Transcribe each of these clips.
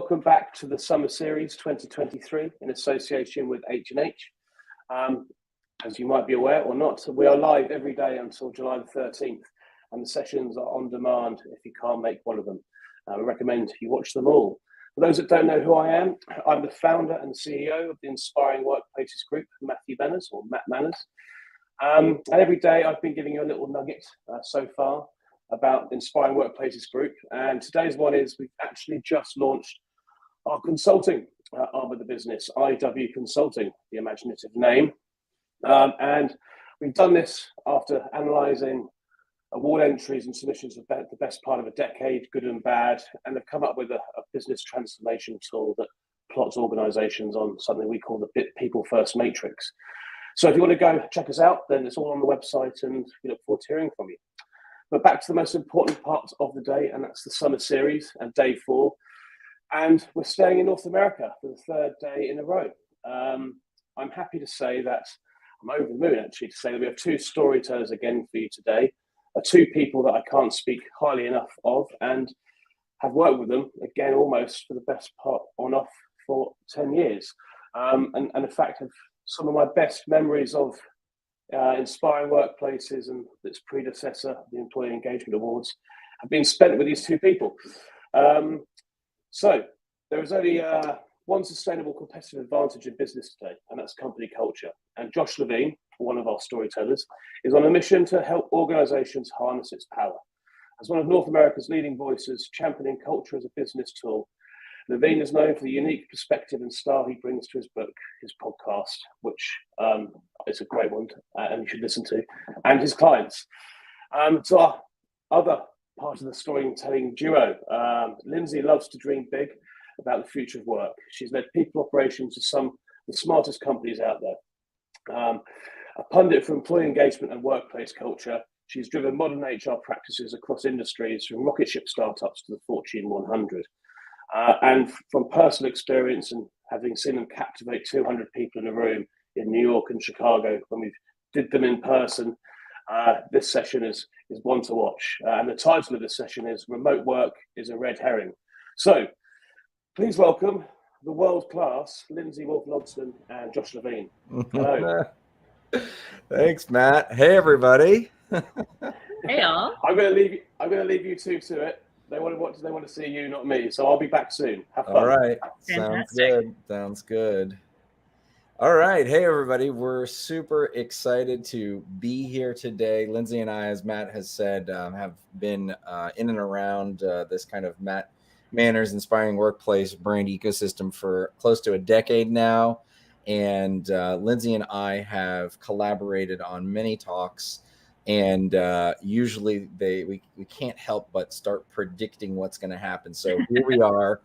welcome back to the Summer Series 2023 in association with H&H. As you might be aware or not, we are live every day until July the 13th, and the sessions are on demand if you can't make one of them. I recommend you watch them all. For those that don't know who I am, I'm the founder and CEO of the Inspiring Workplaces Group, Matthew Manners, or Matt Manners. And every day I've been giving you a little nugget so far about the Inspiring Workplaces Group. And today's one is we've actually just launched our consulting arm of the business, IW Consulting, the imaginative name. And we've done this after analysing award entries and submissions of the best part of a decade, good and bad, and have come up with a business transformation tool that plots organisations on something we call the People First Matrix. So if you want to go check us out, then it's all on the website, and we look forward to hearing from you. But back to the most important part of the day, and that's the Summer Series and day 4. And we're staying in North America for the 3rd day in a row. I'm happy to say that, I'm over the moon actually, to say that we have 2 storytellers again for you today. 2 people that I can't speak highly enough of, and have worked with them, again, almost for the best part on off for 10 years. And in fact, have some of my best memories of Inspiring Workplaces and its predecessor, the Employee Engagement Awards, have been spent with these 2 people. So there is only one sustainable competitive advantage in business today, and that's company culture. And Josh Levine, one of our storytellers, is on a mission to help organisations harness its power. As one of North America's leading voices championing culture as a business tool, Levine is known for the unique perspective and style he brings to his book, his podcast, which is a great one and you should listen to, and his clients. So our other part of the storytelling duo, Lindsay loves to dream big about the future of work. She's led people operations to some of the smartest companies out there. A pundit for employee engagement and workplace culture, she's driven modern HR practices across industries, from rocket ship startups to the Fortune 100. And from personal experience and having seen them captivate 200 people in a room in New York and Chicago when we did them in person, this session is one to watch. And the title of this session is Remote Work is a Red Herring. So please welcome the world-class Lindsay Wolf-Lodston and Josh Levine. Hello. Thanks, Matt. Hey, everybody. Hey, all. I'm going to leave you 2 to it. They want to see you, not me. So I'll be back soon. Have fun. All right. Fantastic. Sounds good. All right. Hey, everybody. We're super excited to be here today. Lindsay and I, as Matt has said, have been in and around this kind of Matt Manners Inspiring Workplace brand ecosystem for close to a decade now. And Lindsay and I have collaborated on many talks. And usually we can't help but start predicting what's going to happen. So here we are,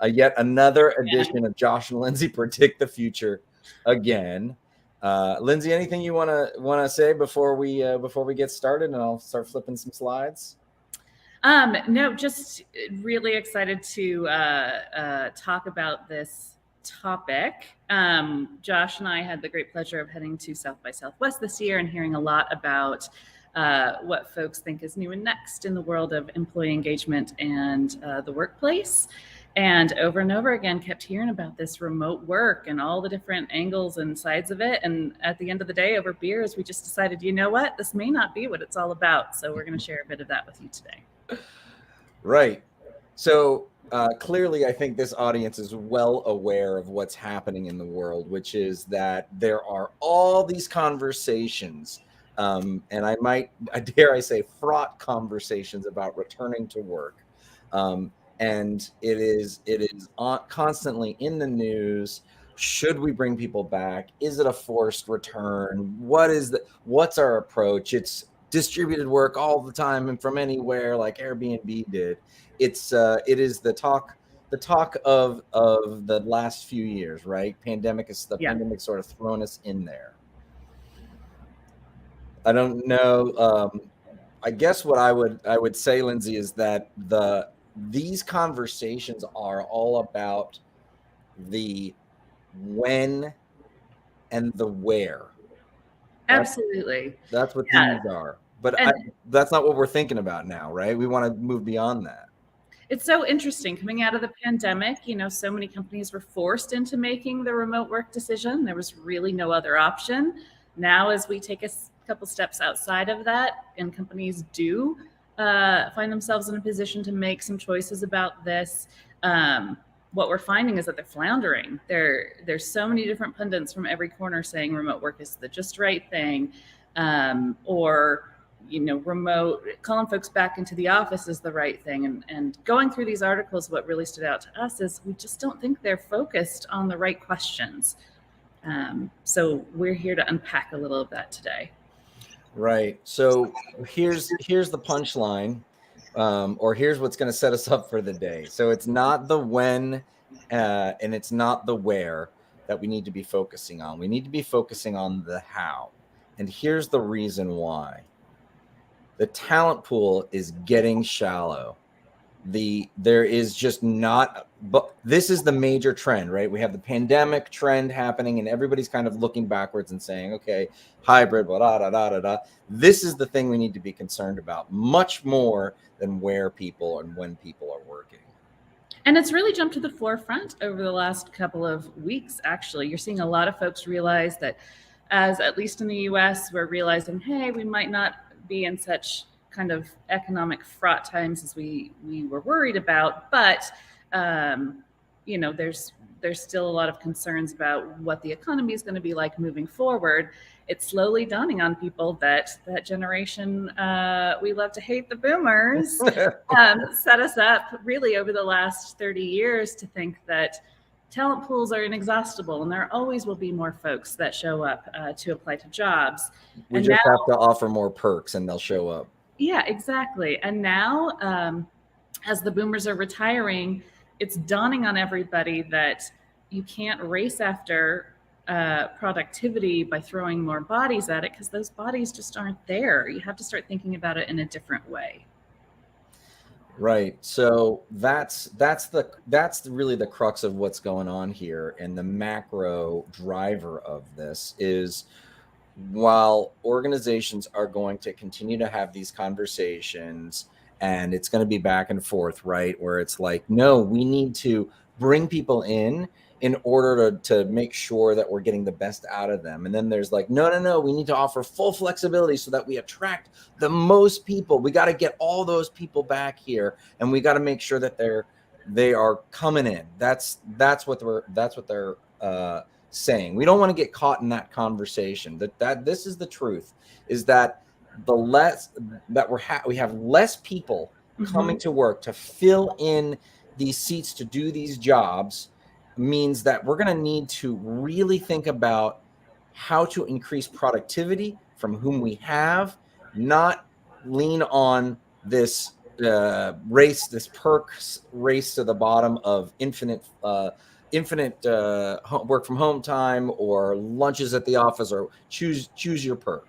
yet another edition of Josh and Lindsay Predict the Future again. Lindsay, anything you want to say before we get started? And I'll start flipping some slides. No, just really excited to talk about this topic. Josh and I had the great pleasure of heading to South by Southwest this year and hearing a lot about what folks think is new and next in the world of employee engagement and the workplace. And over again, kept hearing about this remote work and all the different angles and sides of it. And at the end of the day, over beers, we just decided, you know what, this may not be what it's all about. So we're going to share a bit of that with you today. Right. So clearly, I think this audience is well aware of what's happening in the world, which is that there are all these conversations, and I dare I say, fraught conversations about returning to work. And it is constantly in the news. Should we bring people back? Is it a forced return? What's our approach? It's distributed work all the time and from anywhere, like Airbnb did. It is the talk of the last few years, right? Pandemic sort of thrown us in there. I don't know. I guess what I would say, Lindsay, is that these conversations are all about the when and the where. Absolutely. That's what these are. But that's not what we're thinking about now, right? We want to move beyond that. It's so interesting coming out of the pandemic. So many companies were forced into making the remote work decision. There was really no other option. Now, as we take a couple steps outside of that, and companies do find themselves in a position to make some choices about this, what we're finding is that they're floundering. There's so many different pundits from every corner saying remote work is the just right thing, or remote, calling folks back into the office is the right thing. And going through these articles, what really stood out to us is we just don't think they're focused on the right questions. So we're here to unpack a little of that today. Right. So here's the punchline, or here's what's going to set us up for the day. So it's not the when, and it's not the where that we need to be focusing on. We need to be focusing on the how. And here's the reason why. The talent pool is getting shallow. There is just not, but this is the major trend, right? We have the pandemic trend happening and everybody's kind of looking backwards and saying, okay, hybrid, blah, da, da, da, da, da. This is the thing we need to be concerned about much more than where people and when people are working. And it's really jumped to the forefront over the last couple of weeks, actually. You're seeing a lot of folks realize that, as at least in the US, we're realizing, hey, we might not be in such kind of economic fraught times as we were worried about, but there's still a lot of concerns about what the economy is going to be like moving forward. It's slowly dawning on people that generation, we love to hate, the boomers, set us up really over the last 30 years to think that talent pools are inexhaustible and there always will be more folks that show up to apply to jobs. We just have to offer more perks and they'll show up. Yeah, exactly. And now, as the boomers are retiring, it's dawning on everybody that you can't race after productivity by throwing more bodies at it, because those bodies just aren't there. You have to start thinking about it in a different way. Right. So that's really the crux of what's going on here. And the macro driver of this is, while organizations are going to continue to have these conversations and it's going to be back and forth, right? Where it's like, no, we need to bring people in order to make sure that we're getting the best out of them. And then there's like, no, we need to offer full flexibility so that we attract the most people. We got to get all those people back here and we got to make sure that they are coming in. That's what they're saying. We don't want to get caught in that conversation. That this is the truth, is that the less that we have less people coming to work to fill in these seats to do these jobs, means that we're going to need to really think about how to increase productivity from whom we have, not lean on this this perks race to the bottom of infinite work from home time or lunches at the office, or choose your perk.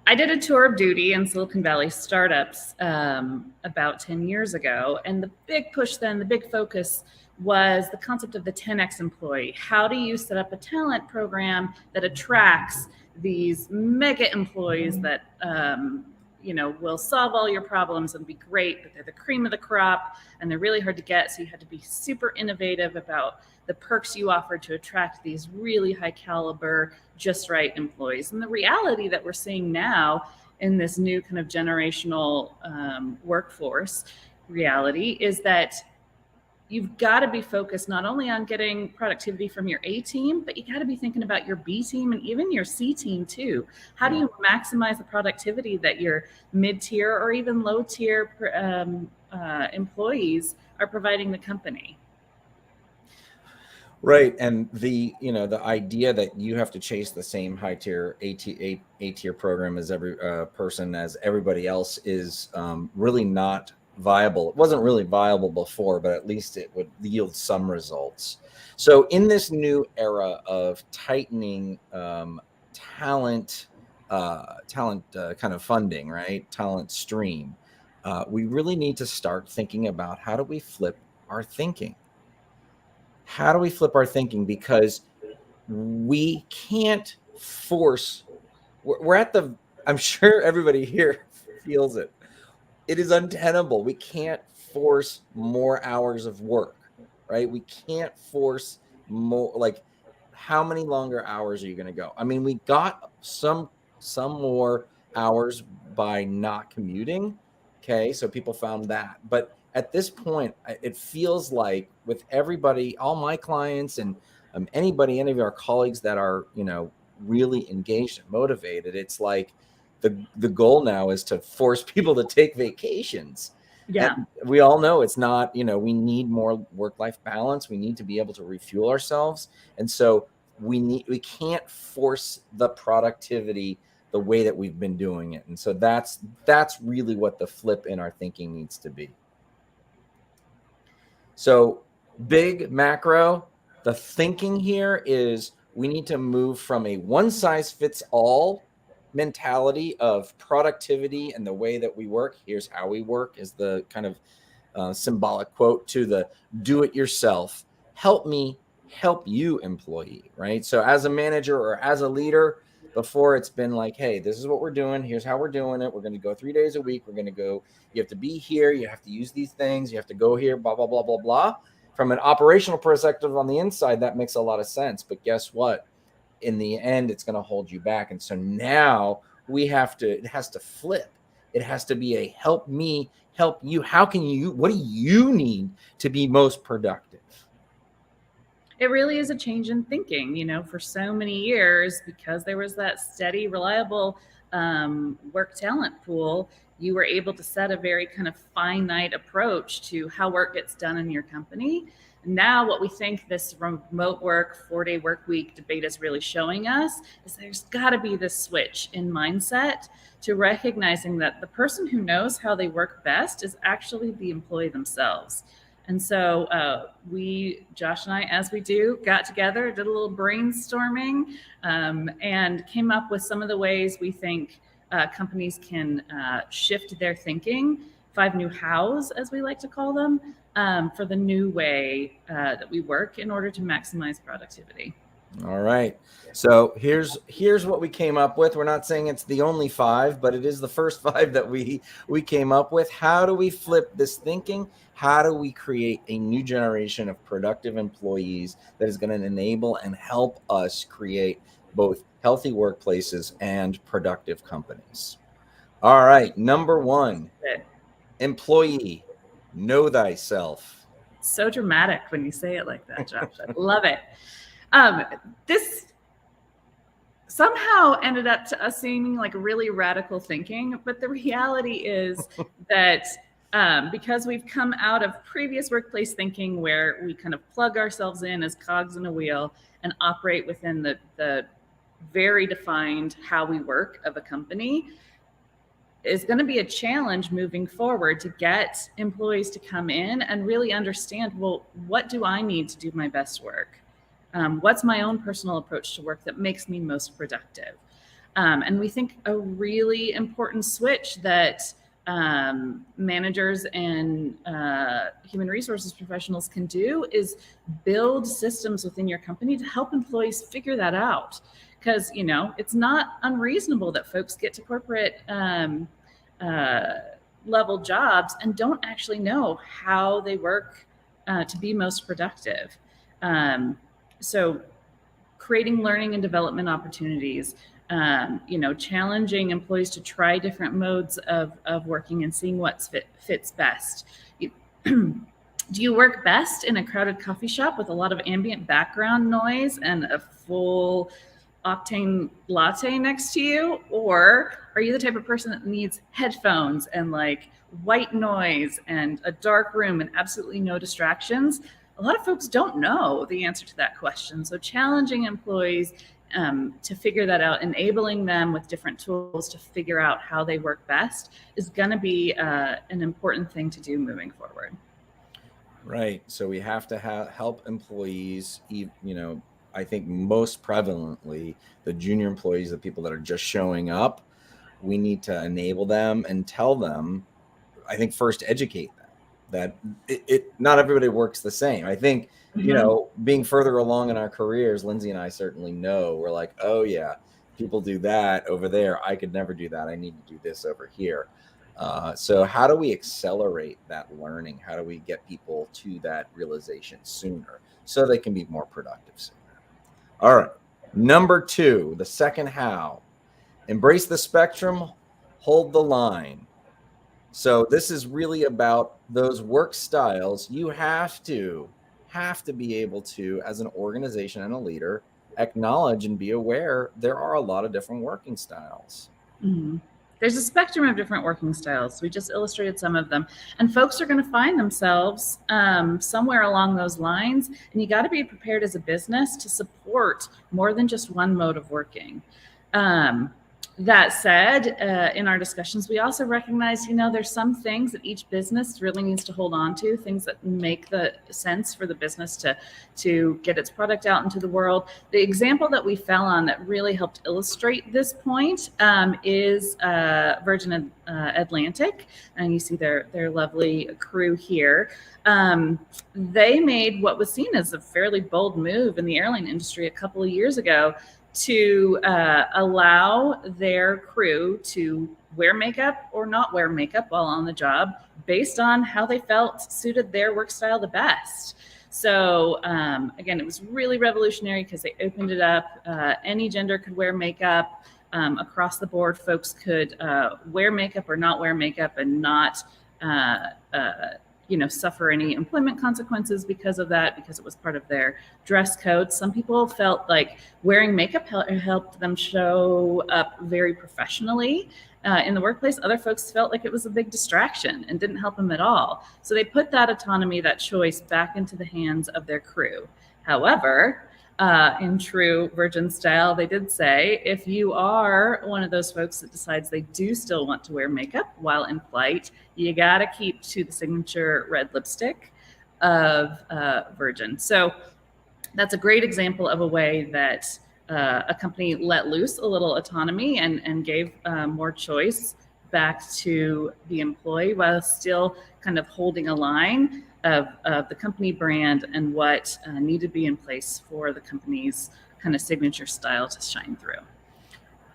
I did a tour of duty in Silicon Valley startups about 10 years ago. And the big push then, the big focus was the concept of the 10X employee. How do you set up a talent program that attracts these mega employees that will solve all your problems and be great, but they're the cream of the crop and they're really hard to get. So you had to be super innovative about the perks you offer to attract these really high caliber, just right employees. And the reality that we're seeing now in this new kind of generational workforce reality is that you've got to be focused not only on getting productivity from your A team, but you got to be thinking about your B team and even your C team too. How do you maximize the productivity that your mid-tier or even low-tier employees are providing the company? Right. And the idea that you have to chase the same high tier A tier program as every person as everybody else is really not viable. It wasn't really viable before, but at least it would yield some results. So in this new era of tightening talent kind of funding, right? Talent stream, we really need to start thinking about how do we flip our thinking? How do we flip our thinking? Because we can't force, we're at I'm sure everybody here feels it. It is untenable. We can't force more hours of work, right? We can't force more, like, how many longer hours are you going to go? I mean, we got some more hours by not commuting. Okay. So people found that. But at this point, it feels like with everybody, all my clients and any of our colleagues that are, really engaged and motivated, it's like the goal now is to force people to take vacations. Yeah. And we all know it's not, we need more work-life balance. We need to be able to refuel ourselves. And so we can't force the productivity the way that we've been doing it. And so that's really what the flip in our thinking needs to be. So big macro, the thinking here is we need to move from a one size fits all mentality of productivity and the way that we work. Here's how we work is the kind of symbolic quote to the do it yourself. Help me help you employee, right? So as a manager or as a leader, before it's been like, hey, this is what we're doing. Here's how we're doing it. We're going to go 3 days a week. We're going to go, you have to be here. You have to use these things. You have to go here, blah, blah, blah, blah, blah. From an operational perspective on the inside, that makes a lot of sense. But guess what? In the end, it's going to hold you back. And so now it has to flip. It has to be a help me, help you. What do you need to be most productive? It really is a change in thinking, for so many years, because there was that steady, reliable work talent pool, you were able to set a very kind of finite approach to how work gets done in your company. Now, what we think this remote work, 4-day work week debate is really showing us is there's got to be this switch in mindset to recognizing that the person who knows how they work best is actually the employee themselves. And so Josh and I, as we do, got together, did a little brainstorming, and came up with some of the ways we think companies can shift their thinking, 5 new hows, as we like to call them, for the new way that we work in order to maximize productivity. All right. So here's what we came up with. We're not saying it's the only 5, but it is the first 5 that we came up with. How do we flip this thinking? How do we create a new generation of productive employees that is going to enable and help us create both healthy workplaces and productive companies? All right. Number 1, employee, know thyself. So dramatic when you say it like that, Josh. I love it. This somehow ended up to us seeming like really radical thinking, but the reality is that because we've come out of previous workplace thinking where we kind of plug ourselves in as cogs in a wheel and operate within the very defined how we work of a company, is going to be a challenge moving forward to get employees to come in and really understand, well, what do I need to do my best work? What's my own personal approach to work that makes me most productive? And we think a really important switch that managers and human resources professionals can do is build systems within your company to help employees figure that out. Because, it's not unreasonable that folks get to corporate level jobs and don't actually know how they work to be most productive. So creating learning and development opportunities, challenging employees to try different modes of working and seeing what fits best. Do you work best in a crowded coffee shop with a lot of ambient background noise and a full octane latte next to you? Or are you the type of person that needs headphones and like white noise and a dark room and absolutely no distractions? A lot of folks don't know the answer to that question. So challenging employees to figure that out, enabling them with different tools to figure out how they work best is going to be an important thing to do moving forward. Right. So we have to help employees, I think most prevalently, the junior employees, the people that are just showing up, we need to enable them and tell them, I think first educate them that it not everybody works the same. I think, being further along in our careers, Lindsay and I certainly know, we're like, oh yeah, people do that over there. I could never do that. I need to do this over here. So how do we accelerate that learning? How do we get people to that realization sooner so they can be more productive sooner? All right. Number 2, the second how. Embrace the spectrum, hold the line. So this is really about those work styles. You have to be able to, as an organization and a leader, acknowledge and be aware there are a lot of different working styles. Mm-hmm. There's a spectrum of different working styles. We just illustrated some of them, and folks are going to find themselves somewhere along those lines. And you got to be prepared as a business to support more than just one mode of working. That said, in our discussions, we also recognize, there's some things that each business really needs to hold on to, things that make the sense for the business to get its product out into the world. The example that we fell on that really helped illustrate this point is Virgin Atlantic, and you see their lovely crew here. They made what was seen as a fairly bold move in the airline industry a couple of years ago to allow their crew to wear makeup or not wear makeup while on the job based on how they felt suited their work style the best. So again, it was really revolutionary because they opened it up. Any gender could wear makeup. Across the board, folks could wear makeup or not wear makeup and not suffer any employment consequences because of that, because it was part of their dress code. Some people felt like wearing makeup helped them show up very professionally in the workplace. Other folks felt like it was a big distraction and didn't help them at all. So they put that autonomy, that choice back into the hands of their crew. However, in true Virgin style, they did say, if you are one of those folks that decides they do still want to wear makeup while in flight, you got to keep to the signature red lipstick of Virgin. So that's a great example of a way that a company let loose a little autonomy and gave more choice back to the employee while still kind of holding a line of the company brand and what needed to be in place for the company's kind of signature style to shine through.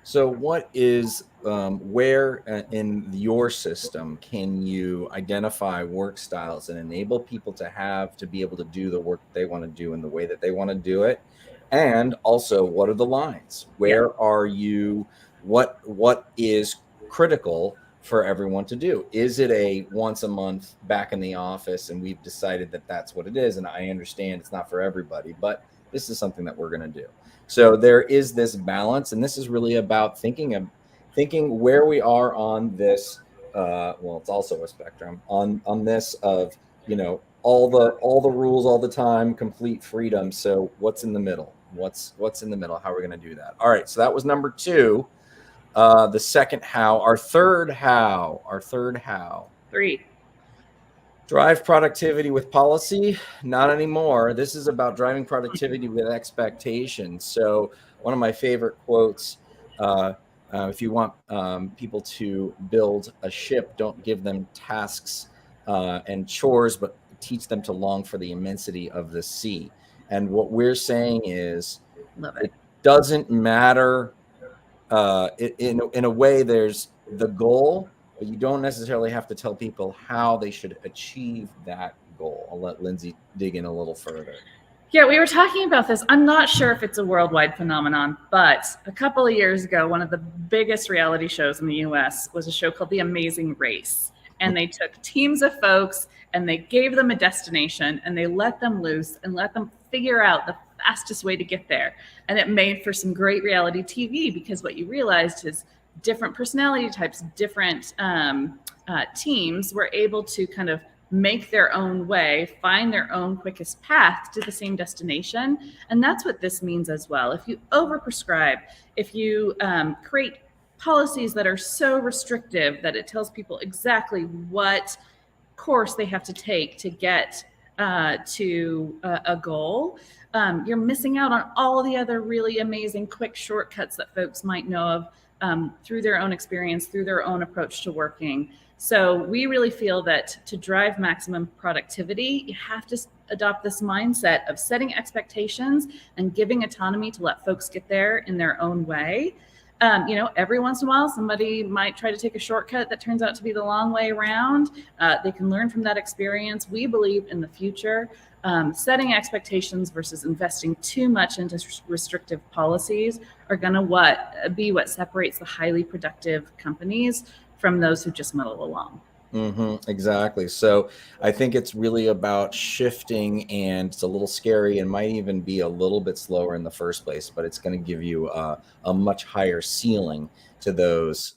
So what is, where in your system can you identify work styles and enable people to be able to do the work they want to do in the way that they want to do it? And also, what are the lines? Where are you? What is critical for everyone to do? Is it a once a month back in the office and we've decided that that's what it is? And I understand it's not for everybody, but this is something that we're going to do. So there is this balance, and this is really about thinking where we are on this. Well, it's also a spectrum on this of, all the rules all the time, complete freedom. So what's in the middle? What's in the middle? How are we going to do that? All right. So that was number 2. The second how. Our third how. 3. Drive productivity with policy? Not anymore. This is about driving productivity with expectations. So one of my favorite quotes, if you want people to build a ship, don't give them tasks and chores, but teach them to long for the immensity of the sea. And what we're saying is, it doesn't matter. In a way, there's the goal, but you don't necessarily have to tell people how they should achieve that goal. I'll let Lindsay dig in a little further. Yeah, we were talking about this. I'm not sure if it's a worldwide phenomenon, but a couple of years ago, one of the biggest reality shows in the US was a show called The Amazing Race. And they took teams of folks and they gave them a destination and they let them loose and let them figure out the fastest way to get there. And it made for some great reality TV, because what you realized is different personality types, different teams were able to kind of make their own way, find their own quickest path to the same destination. And that's what this means as well. If you overprescribe, if you create policies that are so restrictive that it tells people exactly what course they have to take to get to a goal, you're missing out on all the other really amazing quick shortcuts that folks might know of through their own experience, through their own approach to working. So we really feel that to drive maximum productivity, you have to adopt this mindset of setting expectations and giving autonomy to let folks get there in their own way. Every once in a while, somebody might try to take a shortcut that turns out to be the long way around. They can learn from that experience. We believe in the future. Setting expectations versus investing too much into restrictive policies are going to be what separates the highly productive companies from those who just muddle along. Exactly. So I think it's really about shifting, and it's a little scary and might even be a little bit slower in the first place, but it's going to give you a much higher ceiling to those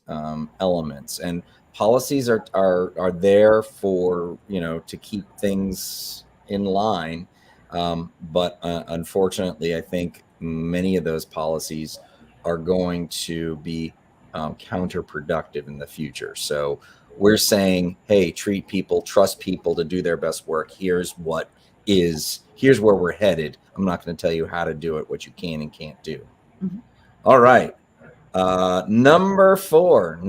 elements. And policies are there for, to keep things in line. But unfortunately, I think many of those policies are going to be counterproductive in the future. So we're saying, hey, treat people, trust people to do their best work. Here's where we're headed. I'm not going to tell you how to do it, what you can and can't do. Mm-hmm. All right. Number four.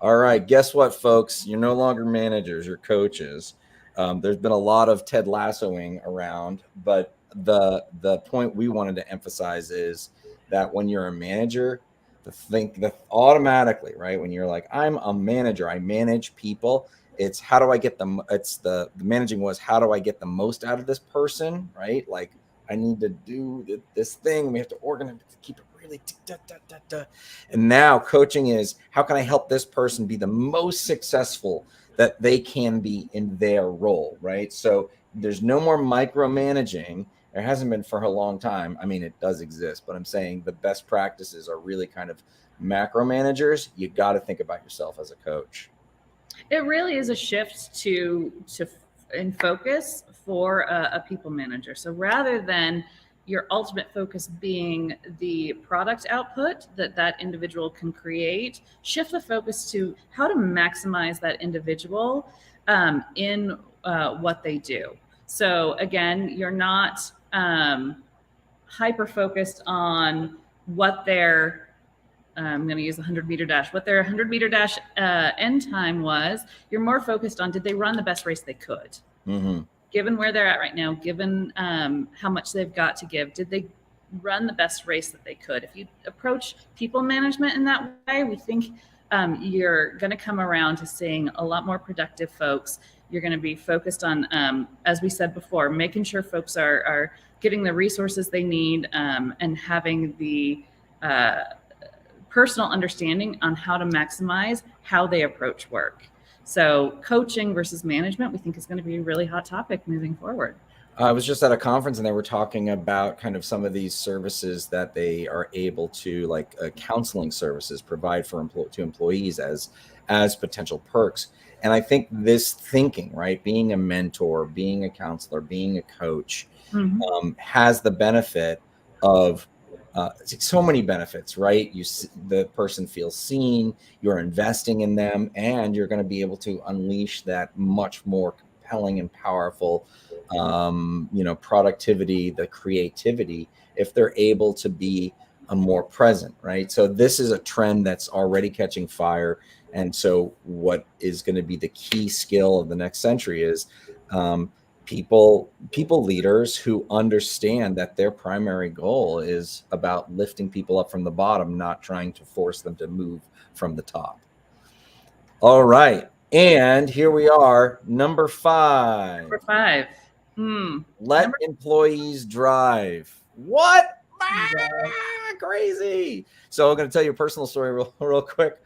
All right. Guess what, folks? You're no longer managers, you're coaches. There's been a lot of Ted Lassoing around, but the point we wanted to emphasize is that when you're a manager, that automatically, right? When you're like, I'm a manager, I manage people. It's how do I get them? It's the managing was how do I get the most out of this person, right? Like I need to do this thing. We have to organize to keep it really. And now coaching is how can I help this person be the most successful that they can be in their role, right? So there's no more micromanaging. There hasn't been for a long time. I mean, it does exist, but I'm saying the best practices are really kind of macro managers. You got to think about yourself as a coach. It really is a shift in focus for a people manager. So rather than your ultimate focus being the product output that individual can create, shift the focus to how to maximize that individual in what they do. So again, you're not hyper focused on what their I'm going to use the 100-meter dash. What their 100-meter dash end time was. You're more focused on did they run the best race they could, given where they're at right now, given how much they've got to give. Did they run the best race that they could? If you approach people management in that way, we think you're going to come around to seeing a lot more productive folks. You're going to be focused on, as we said before, making sure folks are getting the resources they need and having the personal understanding on how to maximize how they approach work. So coaching versus management, we think is going to be a really hot topic moving forward. I was just at a conference and they were talking about kind of some of these services that they are able to, like counseling services, provide for employees as potential perks. And I think this thinking, right, being a mentor, being a counselor, being a coach, has the benefit of so many benefits, right? The person feels seen, you're investing in them, and you're going to be able to unleash that much more compelling and powerful, productivity, the creativity, if they're able to be more present, right? So this is a trend that's already catching fire. And so what is going to be the key skill of the next century is people leaders who understand that their primary goal is about lifting people up from the bottom, not trying to force them to move from the top. All right. And here we are, number 5. Let employees drive. What? Crazy. So I'm going to tell you a personal story real quick.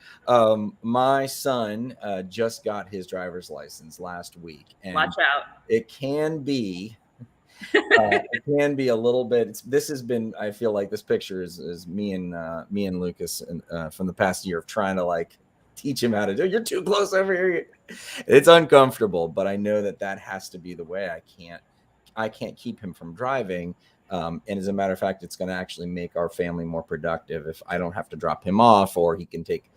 My son just got his driver's license last week. And watch out. It can be a little bit. This has been. I feel like this picture is me and Lucas from the past year of trying to teach him how to do it. You're too close over here. It's uncomfortable, but I know that has to be the way. I can't keep him from driving. And as a matter of fact, it's going to actually make our family more productive if I don't have to drop him off, or he can take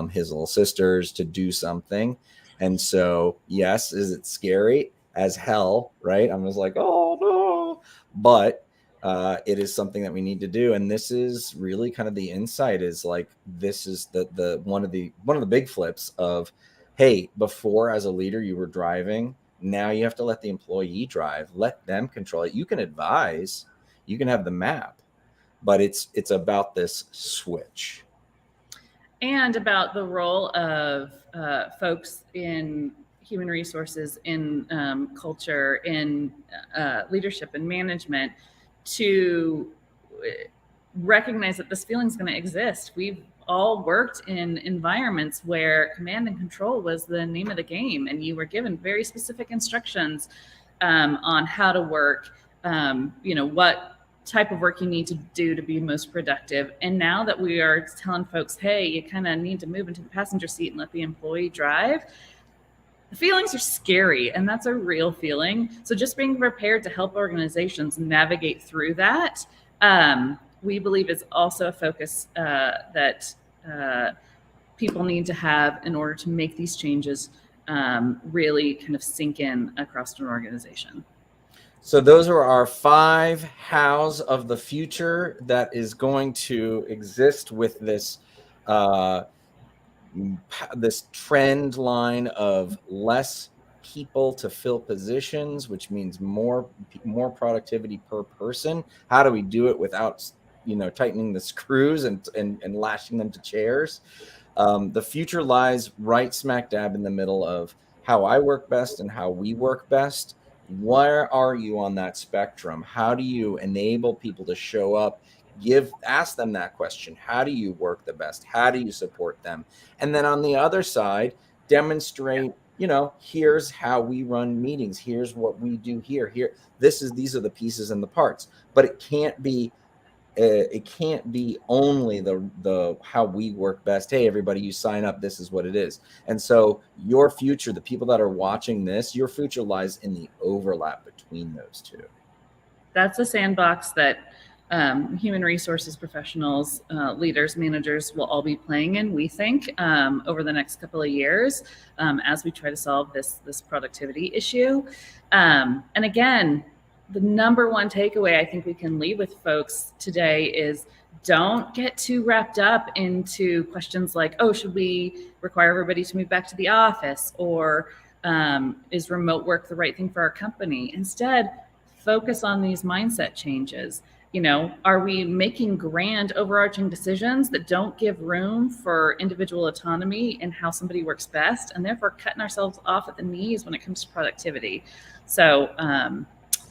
his little sisters to do something. And so, yes, is it scary as hell, right? I'm just like, oh no, but it is something that we need to do. And this is really kind of the insight is this is the one of the big flips of, hey, before as a leader you were driving. Now you have to let the employee drive, let them control it. You can advise, you can have the map, but it's about this switch. And about the role of folks in human resources, in culture, in leadership and management, to recognize that this feeling is going to exist. We've all worked in environments where command and control was the name of the game, and you were given very specific instructions on how to work, what type of work you need to do to be most productive. And now that we are telling folks, hey, you kind of need to move into the passenger seat and let the employee drive, the feelings are scary, and that's a real feeling. So just being prepared to help organizations navigate through that, we believe is also a focus that people need to have in order to make these changes really kind of sink in across an organization. So those are our 5 hows of the future that is going to exist with this this trend line of less people to fill positions, which means more productivity per person. How do we do it without tightening the screws and lashing them to chairs? The future lies right smack dab in the middle of how I work best and how we work best. Where are you on that spectrum? How do you enable people to show up? Ask them that question. How do you work the best? How do you support them? And then on the other side, demonstrate, here's how we run meetings. Here's what we do here. These are the pieces and the parts. But it can't be only the how we work best. Hey, everybody, you sign up. This is what it is. And so your future, the people that are watching this, your future lies in the overlap between those two. That's a sandbox that human resources professionals, leaders, managers will all be playing in, we think, over the next couple of years as we try to solve this productivity issue. And again, the number one takeaway I think we can leave with folks today is don't get too wrapped up into questions like, oh, should we require everybody to move back to the office? Or is remote work the right thing for our company? Instead, focus on these mindset changes. Are we making grand overarching decisions that don't give room for individual autonomy in how somebody works best, and therefore cutting ourselves off at the knees when it comes to productivity? So,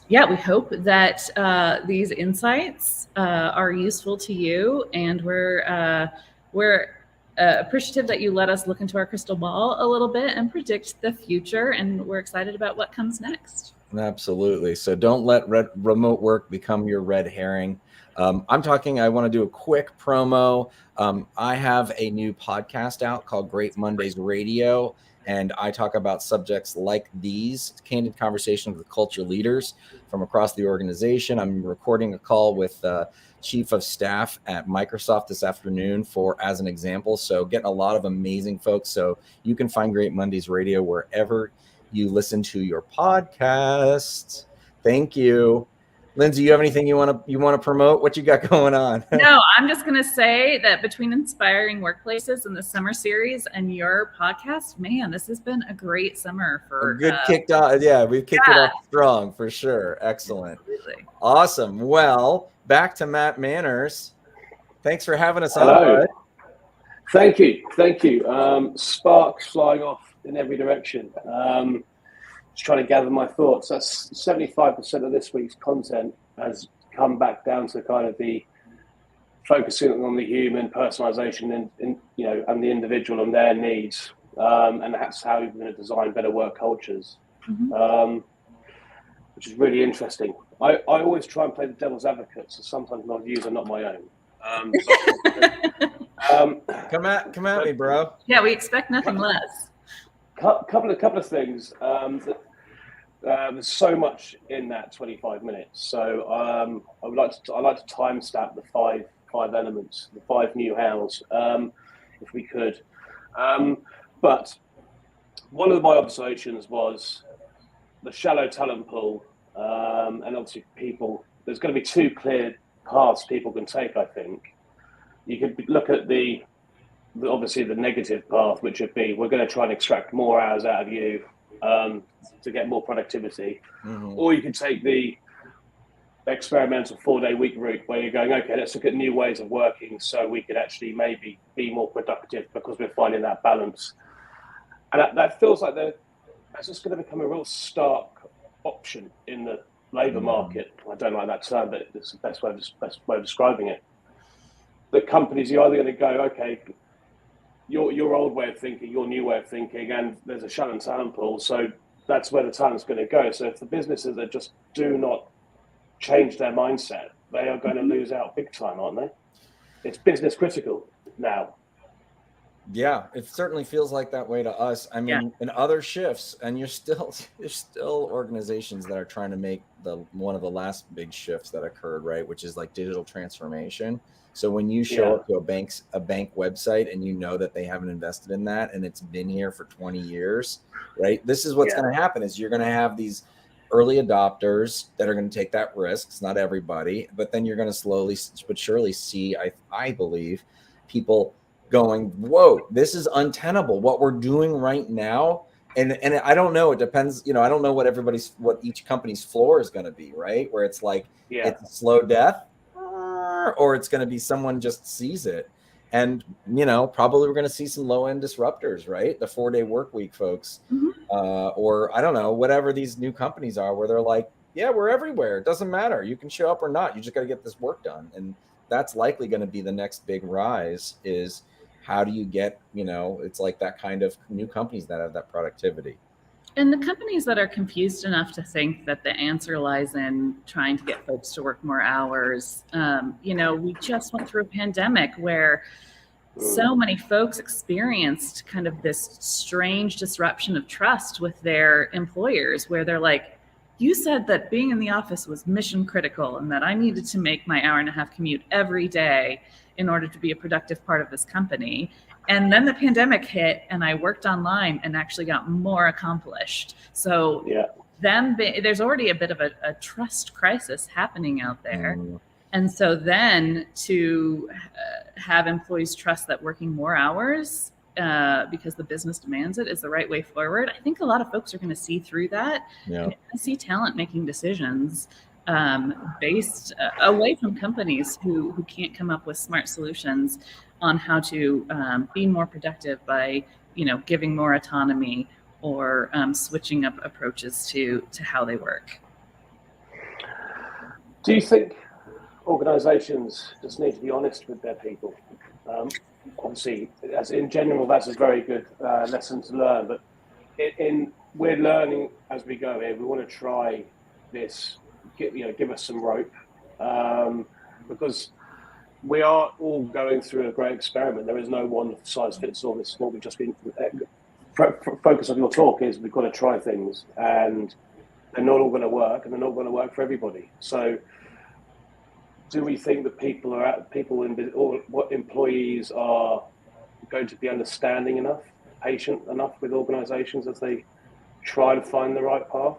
we hope that these insights are useful to you, and we're appreciative that you let us look into our crystal ball a little bit and predict the future, and we're excited about what comes next. Absolutely. So don't let remote work become your red herring. I want to do a quick promo. I have a new podcast out called Great Mondays Radio, and I talk about subjects like these, candid conversations with culture leaders from across the organization. I'm recording a call with Chief of Staff at Microsoft this afternoon as an example. So getting a lot of amazing folks. So you can find Great Mondays Radio wherever you listen to your podcast. Thank you. Lindsay, you have anything you want to promote? What you got going on? No, I'm just going to say that between Inspiring Workplaces and the summer series and your podcast, man, this has been a great summer for kicked off. Yeah, we've kicked it off strong for sure. Excellent. Absolutely. Awesome. Well, back to Matt Manners. Thanks for having us on. Hello. Thank you. Sparks flying off in every direction. Just trying to gather my thoughts. That's 75% of this week's content has come back down to kind of the focusing on the human personalization and the individual and their needs. And that's how you're going to design better work cultures, which is really interesting. I always try and play the devil's advocate, so sometimes my views are not my own. Come at me, bro. Yeah, we expect nothing less. Couple of things. There's so much in that 25 minutes. So I like to timestamp the five elements, the 5 new hows, if we could. But one of my observations was the shallow talent pool, and obviously there's going to be 2 clear paths people can take, I think. You could look at obviously the negative path, which would be we're going to try and extract more hours out of you to get more productivity. Or you could take the experimental 4-day week route where you're going, okay, let's look at new ways of working so we could actually maybe be more productive because we're finding that balance. And that feels like that's just going to become a real stark option in the labour market. I don't like that term, but it's the best way of describing it. The companies, you're either going to go, okay, your old way of thinking, your new way of thinking, and there's a shallow talent pool, so that's where the talent's going to go. So if the businesses that just do not change their mindset, they are going to lose out big time, aren't they? It's business critical now. Yeah, it certainly feels like that way to us. I mean, in other shifts, and there's still organizations that are trying to make one of the last big shifts that occurred, right, which is like digital transformation. So when you show up to a bank website and you know that they haven't invested in that and it's been here for 20 years, right? This is what's going to happen is you're going to have these early adopters that are going to take that risk. It's not everybody, but then you're going to slowly but surely see, I believe, people going, whoa, this is untenable. What we're doing right now. And I don't know, it depends, I don't know what each company's floor is going to be, right? Where it's like, it's a slow death, or it's going to be someone just sees it. And, probably we're going to see some low end disruptors, right? The 4-day work week folks, or I don't know, whatever these new companies are where they're like, yeah, we're everywhere. It doesn't matter. You can show up or not. You just got to get this work done. And that's likely going to be the next big rise is how do you get, it's like that kind of new companies that have that productivity. And the companies that are confused enough to think that the answer lies in trying to get folks to work more hours. We just went through a pandemic where so many folks experienced kind of this strange disruption of trust with their employers where they're like, you said that being in the office was mission critical and that I needed to make my 1.5-hour commute every day in order to be a productive part of this company. And then the pandemic hit and I worked online and actually got more accomplished. So then there's already a bit of a trust crisis happening out there. And so then to have employees trust that working more hours because the business demands it is the right way forward. I think a lot of folks are going to see through that and see talent making decisions based away from companies who can't come up with smart solutions on how to be more productive by, giving more autonomy or switching up approaches to how they work. Do you think organizations just need to be honest with their people? Obviously, as in general, that's a very good lesson to learn. But we're learning as we go here. We want to try this. Give us some rope, because we are all going through a great experiment. There is no one size fits all. This is what we've just been focus on your talk is we've got to try things, and they're not all going to work, and they're not going to work for everybody. So, do we think that what employees are going to be understanding enough, patient enough with organizations as they try to find the right path?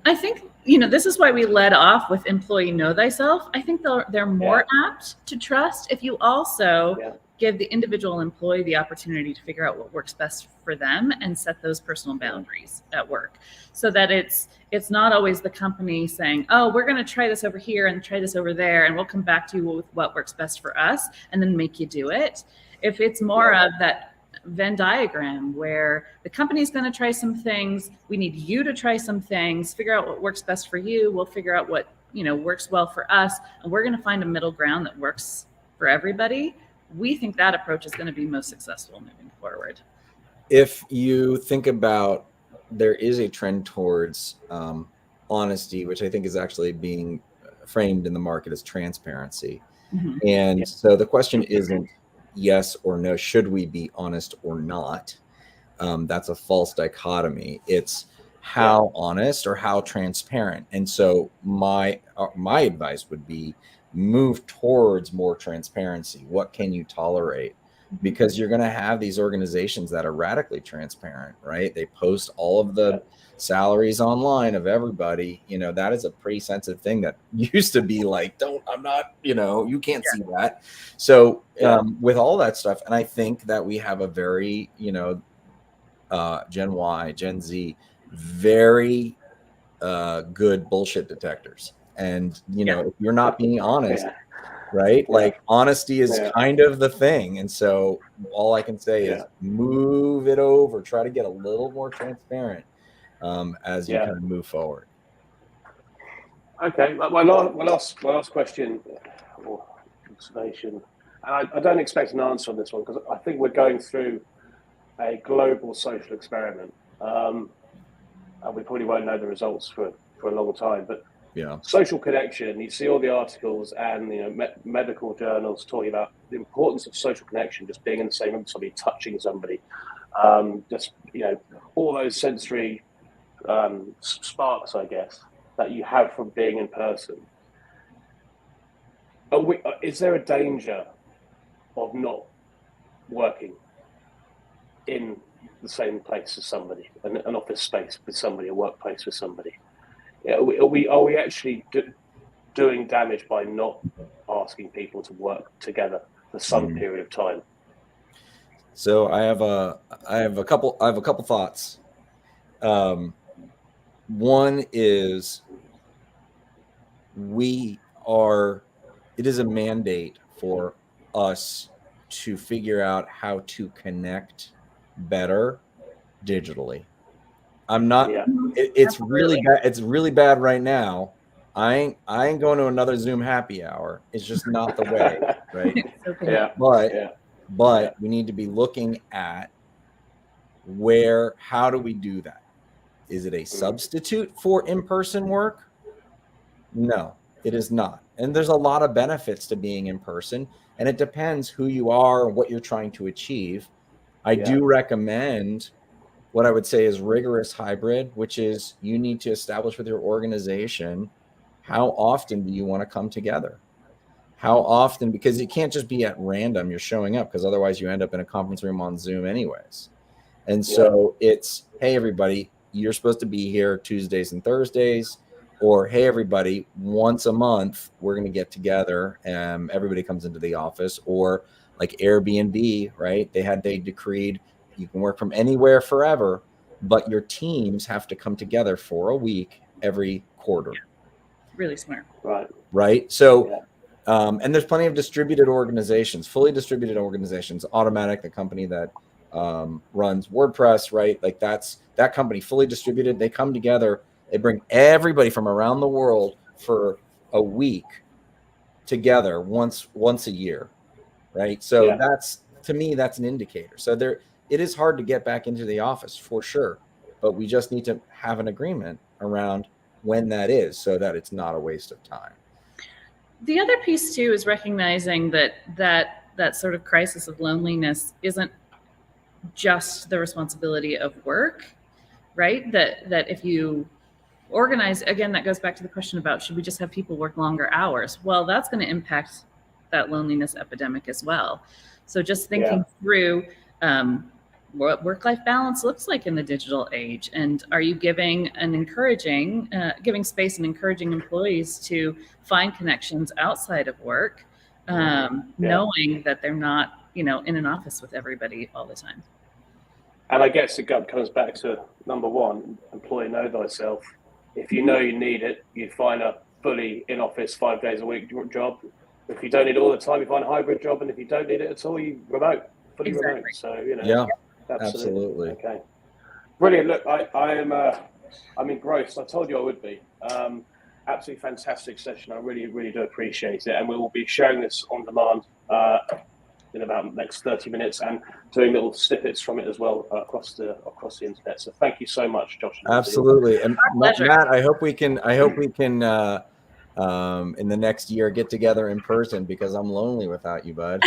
I think, this is why we led off with employee know thyself. I think they're more apt to trust if you also give the individual employee the opportunity to figure out what works best for them and set those personal boundaries at work, so that it's not always the company saying, oh, we're going to try this over here and try this over there, and we'll come back to you with what works best for us and then make you do it. If it's more of that Venn diagram where the company's going to try some things, we need you to try some things, figure out what works best for you, we'll figure out what works well for us, and we're going to find a middle ground that works for everybody. We think that approach is going to be most successful moving forward. If you think about, there is a trend towards honesty, which I think is actually being framed in the market as transparency. And so the question isn't yes or no, should we be honest or not? That's a false dichotomy. It's how honest or how transparent. And so my advice would be move towards more transparency. What can you tolerate? Because you're going to have these organizations that are radically transparent, right? They post all of the salaries online of everybody. That is a pretty sensitive thing that used to be like, you can't see that. So with all that stuff, and I think that we have a very, Gen Y, Gen Z, very good bullshit detectors. And Yeah. if you're not being honest, Yeah. right? Yeah. Like honesty is Yeah. kind of the thing. And so all I can say is move it over, try to get a little more transparent as you kind of move forward. Okay, my last question or observation, and I don't expect an answer on this one because I think we're going through a global social experiment, and we probably won't know the results for a long time. But social connection, you see all the articles and medical journals talking about the importance of social connection, just being in the same room with somebody, touching somebody, just all those sensory sparks, I guess, that you have from being in person. Is there a danger of not working in the same place as somebody, an office space with somebody, a workplace with somebody? Are we actually doing damage by not asking people to work together for some period of time? So I have a couple thoughts. One is it is a mandate for us to figure out how to connect better digitally. I'm not, it's really bad. It's really bad right now. I ain't going to another Zoom happy hour. It's just not the way, right? Okay. But we need to be looking at how do we do that? Is it a substitute for in-person work? No, it is not. And there's a lot of benefits to being in person, and it depends who you are and what you're trying to achieve. I do recommend what I would say is rigorous hybrid, which is you need to establish with your organization, how often do you want to come together? How often, because it can't just be at random you're showing up, because otherwise you end up in a conference room on Zoom anyways. And so it's, hey, everybody, you're supposed to be here Tuesdays and Thursdays, or hey, everybody, once a month, we're going to get together and everybody comes into the office. Or like Airbnb, right? They decreed you can work from anywhere forever, but your teams have to come together for a week every quarter. Really smart. Right. So, and there's plenty of distributed organizations, fully distributed organizations. Automatic, the company that runs WordPress, right? Like that company, fully distributed. They come together. They bring everybody from around the world for a week together once a year, right? So that's, to me, that's an indicator. So it is hard to get back into the office for sure, but we just need to have an agreement around when that is, so that it's not a waste of time. The other piece too is recognizing that sort of crisis of loneliness isn't just the responsibility of work, right? That if you organize, again, that goes back to the question about should we just have people work longer hours? Well, that's going to impact that loneliness epidemic as well. So just thinking through what work-life balance looks like in the digital age, and are you giving space and encouraging employees to find connections outside of work, knowing that they're not in an office with everybody all the time. And I guess it comes back to number one: employee know thyself. If you know you need it, you find a fully in office 5 days a week job. If you don't need it all the time, you find a hybrid job, and if you don't need it at all, you fully remote. So absolutely. Okay, brilliant. Look, I'm engrossed. I told you I would be. Absolutely fantastic session. I really, really do appreciate it, and we will be sharing this on demand in about the next 30 minutes and doing little snippets from it as well across the internet. So thank you so much, Josh. Absolutely. And Matt, I hope we can in the next year get together in person, because I'm lonely without you, bud.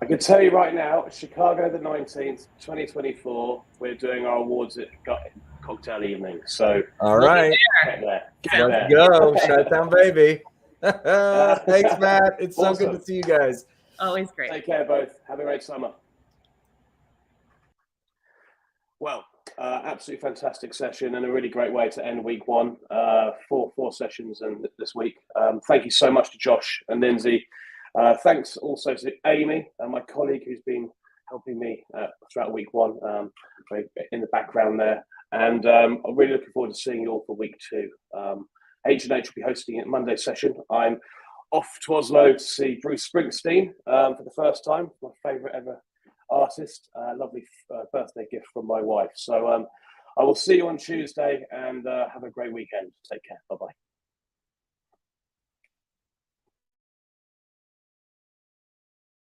I can tell you right now, Chicago the 19th, 2024, we're doing our awards at cocktail evening. So all right, let's go. Shut down, baby. Thanks, Matt. It's so good to see you guys. Always great. Take care, both. Have a great summer. Well, absolutely fantastic session and a really great way to end week one. Four sessions and this week. Thank you so much to Josh and Lindsay. Thanks also to Amy, my colleague, who's been helping me throughout week one in the background there. And I'm really looking forward to seeing you all for week 2. H&H will be hosting it Monday session. I'm off to Oslo to see Bruce Springsteen for the first time, my favourite ever artist. Lovely birthday gift from my wife. So I will see you on Tuesday, and have a great weekend. Take care. Bye-bye.